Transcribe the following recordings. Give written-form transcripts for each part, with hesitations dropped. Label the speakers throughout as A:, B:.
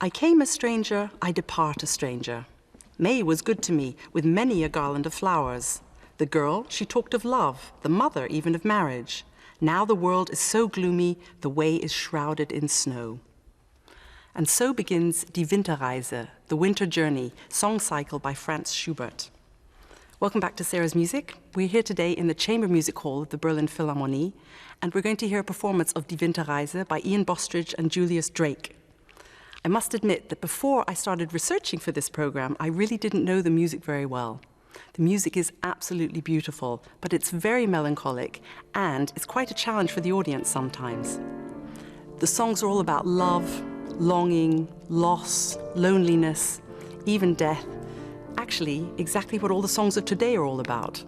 A: I came a stranger, I depart a stranger. May was good to me, with many a garland of flowers. The girl, she talked of love, the mother even of marriage. Now the world is so gloomy, the way is shrouded in snow. And so begins Die Winterreise, the winter journey, song cycle by Franz Schubert. Welcome back to Sarah's Music. We're here today in the Chamber Music Hall of the Berlin Philharmonie, and we're going to hear a performance of Die Winterreise by Ian Bostridge and Julius Drake. I must admit that before I started researching for this program, I really didn't know the music very well. The music is absolutely beautiful, but it's very melancholic, and it's quite a challenge for the audience sometimes. The songs are all about love, longing, loss, loneliness, even death. Actually, exactly what all the songs of today are all about.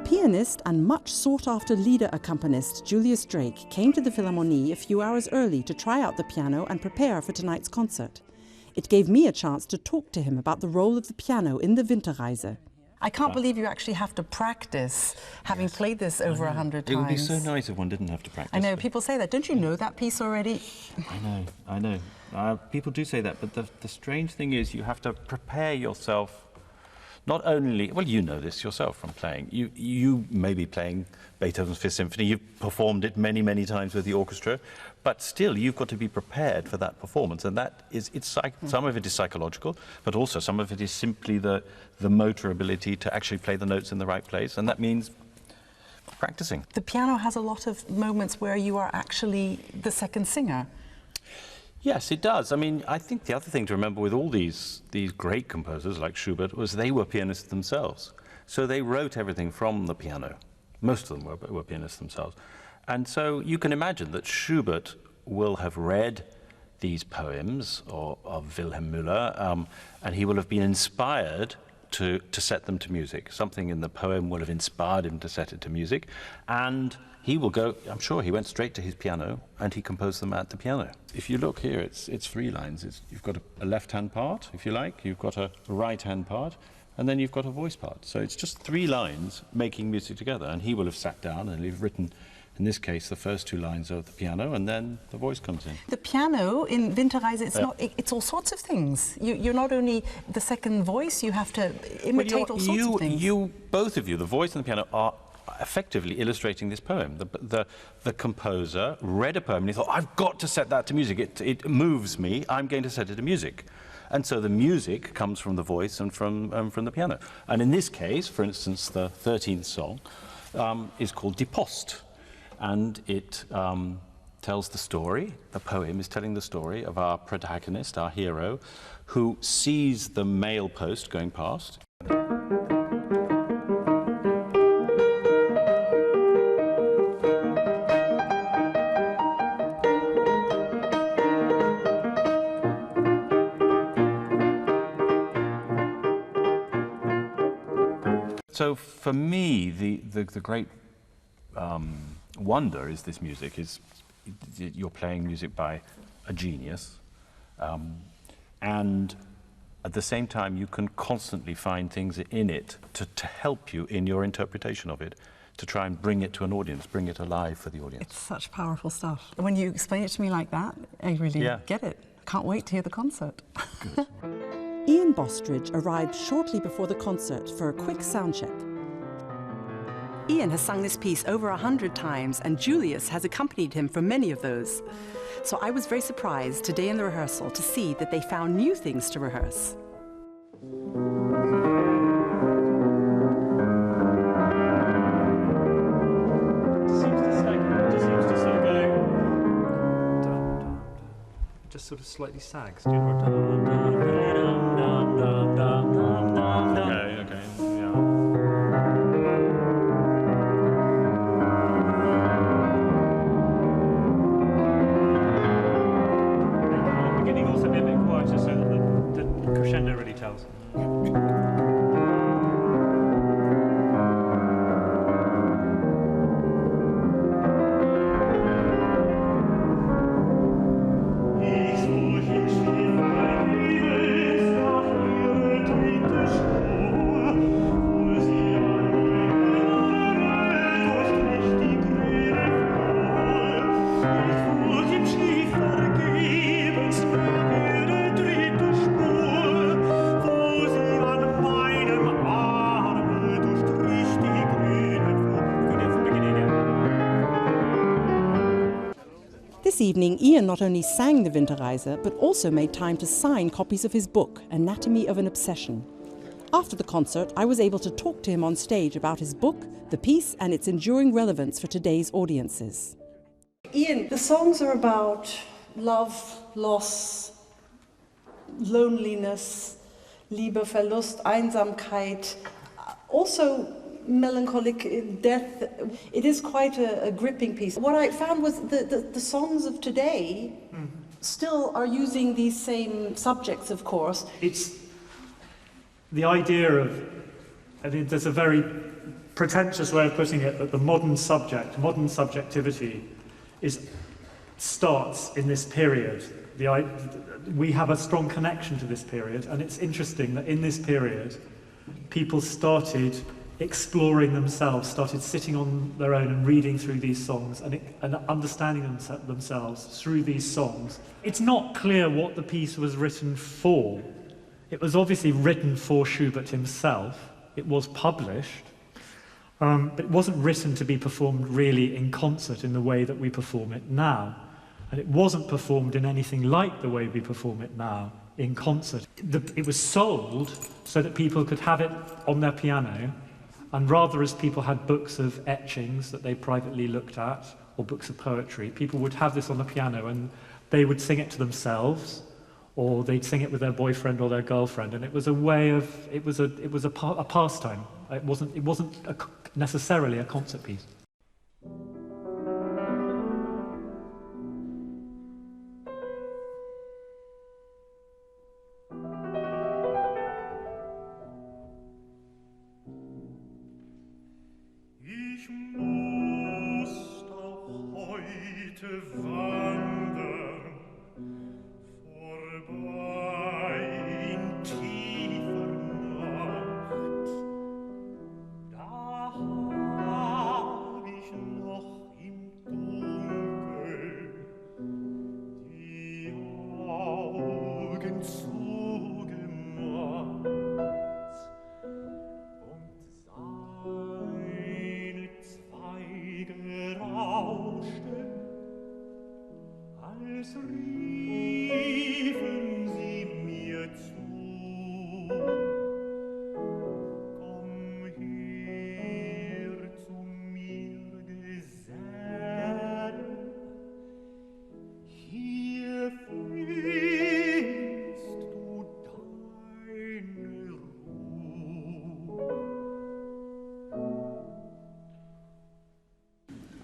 A: Pianist and much sought-after leader accompanist Julius Drake came to the Philharmonie a few hours early to try out the piano and prepare for tonight's concert. It gave me a chance to talk to him about the role of the piano in the Winterreise. I can't believe you actually have to practice, having played this over 100 times.
B: It would be so nice if one didn't have to practice.
A: I know, people say that. Don't you know that piece already?
B: I know. People do say that, but the strange thing is you have to prepare yourself. Not only, well, you know this yourself from playing. You may be playing Beethoven's Fifth Symphony. You've performed it many, many times with the orchestra, but still, you've got to be prepared for that performance. And that is, some of it is psychological, but also some of it is simply the motor ability to actually play the notes in the right place, and that means practicing.
A: The piano has a lot of moments where you are actually the second singer.
B: Yes, it does. I mean, I think the other thing to remember with all these great composers like Schubert was they were pianists themselves. So they wrote everything from the piano. Most of them were pianists themselves. And so you can imagine that Schubert will have read these poems of Wilhelm Müller, and he will have been inspired to set them to music. Something in the poem will have inspired him to set it to music. And he will go, I'm sure he went straight to his piano and he composed them at the piano. If you look here, it's 3 lines. You've got a left-hand part, if you like, you've got a right-hand part, and then you've got a voice part. So it's just 3 lines making music together, and he will have sat down and he'll have written, in this case, the first 2 lines of the piano, and then the voice comes in. The
A: piano in Winterreise, it's all sorts of things. You're not only the second voice, you have to imitate all sorts of things.
B: Both of you, the voice and the piano, are effectively illustrating this poem. The composer read a poem and he thought, I've got to set that to music. It moves me. I'm going to set it to music. And so the music comes from the voice and from the piano. And in this case, for instance, the 13th song is called Die Post. And it tells the story, the poem is telling the story of our protagonist, our hero, who sees the mail post going past. So for me, the great wonder is this music, is you're playing music by a genius, and at the same time you can constantly find things in it to help you in your interpretation of it, to try and bring it to an audience, bring it alive for the audience.
A: It's such powerful stuff. When you explain it to me like that, I really get it. I can't wait to hear the concert.
B: Good.
A: Ian Bostridge arrived shortly before the concert for a quick sound check. Ian has sung this piece over 100 times, and Julius has accompanied him for many of those. So I was very surprised today in the rehearsal to see that they found new things to rehearse.
C: Just sort of slightly sags.
B: Okay, yeah.
C: else.
A: This evening, Ian not only sang the Winterreise, but also made time to sign copies of his book, Anatomy of an Obsession. After the concert, I was able to talk to him on stage about his book, the piece, and its enduring relevance for today's audiences. Ian, the songs are about love, loss, loneliness, Liebe, Verlust, Einsamkeit, also melancholic death. It is quite a gripping piece. What I found was the songs of today still are using these same subjects, of course.
C: It's the idea of, I mean, there's a very pretentious way of putting it, that the modern subject, modern subjectivity, starts in this period. We have a strong connection to this period, and it's interesting that in this period, people started exploring themselves, started sitting on their own and reading through these songs and understanding themselves through these songs. It's not clear what the piece was written for. It was obviously written for Schubert himself. It was published, but it wasn't written to be performed really in concert in the way that we perform it now. And it wasn't performed in anything like the way we perform it now, in concert. It was sold so that people could have it on their piano, and rather as people had books of etchings that they privately looked at, or books of poetry, people would have this on the piano and they would sing it to themselves, or they'd sing it with their boyfriend or their girlfriend, and it was a way of, it was a pastime. It wasn't necessarily a concert piece.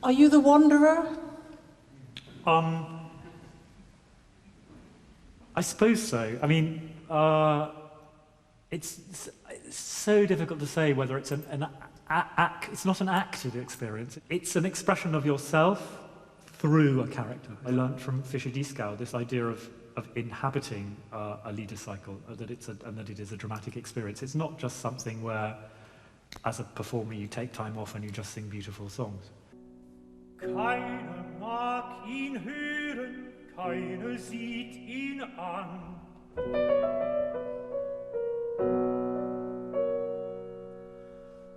A: Are you the wanderer?
C: I suppose so. I mean, it's so difficult to say whether it's it's not an acted experience. It's an expression of yourself through a character. I learned from Fischer-Dieskau this idea of inhabiting a Lieder cycle, that it is a dramatic experience. It's not just something where, as a performer, you take time off and you just sing beautiful songs.
D: Keiner mag ihn hören, keiner sieht ihn an.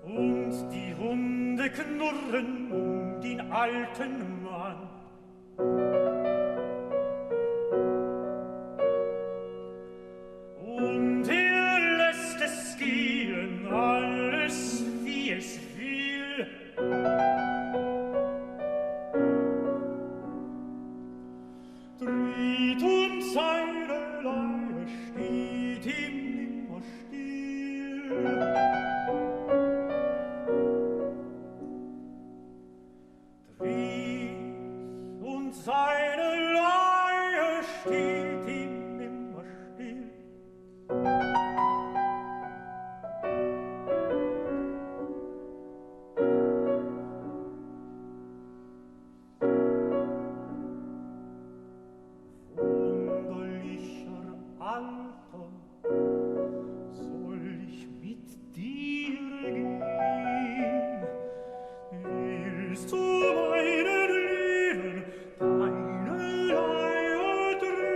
D: Und die Hunde knurren den alten Mann. Und lässt es gehen, alles wie es will. Dreht und seine Leier steht ihm nimmer still. Dreht und seine Grüß zu meinen Lieben, deine Leier drehen.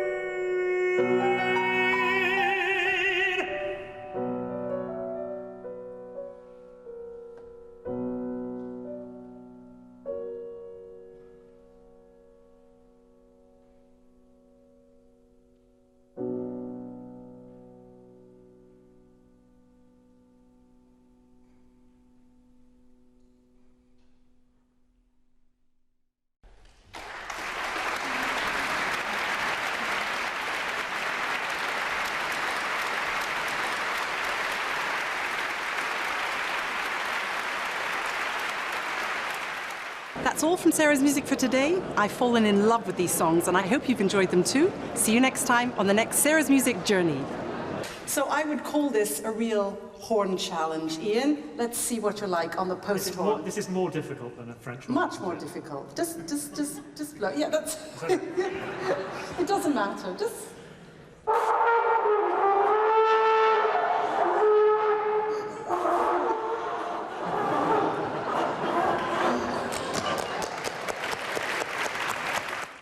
A: That's all from Sarah's Music for today. I've fallen in love with these songs and I hope you've enjoyed them too. See you next time on the next Sarah's Music journey. So I would call this a real horn challenge. Ian, let's see what you're like on the post horn.
C: This is more difficult than a French horn.
A: Much more difficult. Just blow. Yeah, that's... It doesn't matter. Just...